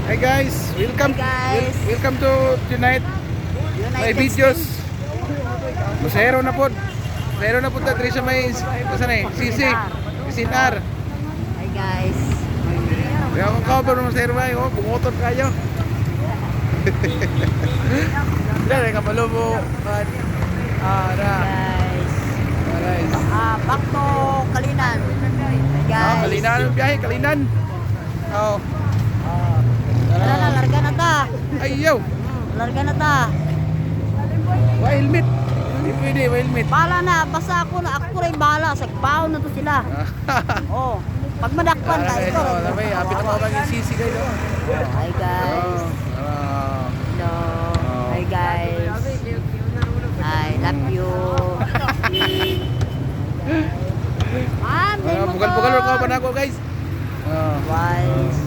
Hi guys, welcome Hi guys. welcome to tonight. May videos. Masero na po. Masero na po ta diri sa may basta na Sisi. Sinar. Hi guys. Kaya kung cover mo masero ay oh, bumotot kayo. Dere ka palubo. Ara. Guys. Guys. Back to Kalinan. Hi guys. Kalinan ang biyahe, Kalinan. Oh. Tara na, larga na ta. Ayaw. Larga na ta. Wa helmet. Hindi pwede, wa helmet. Bala na, basta ako rin bala. Sagpaw na to sila. Oh, pag madakpan ka, ito. Sabay, apit ako maging sisi kayo. Hi guys. Hello. Hi guys. I love you. Bukan-bukan ko pa na ako guys. Guys.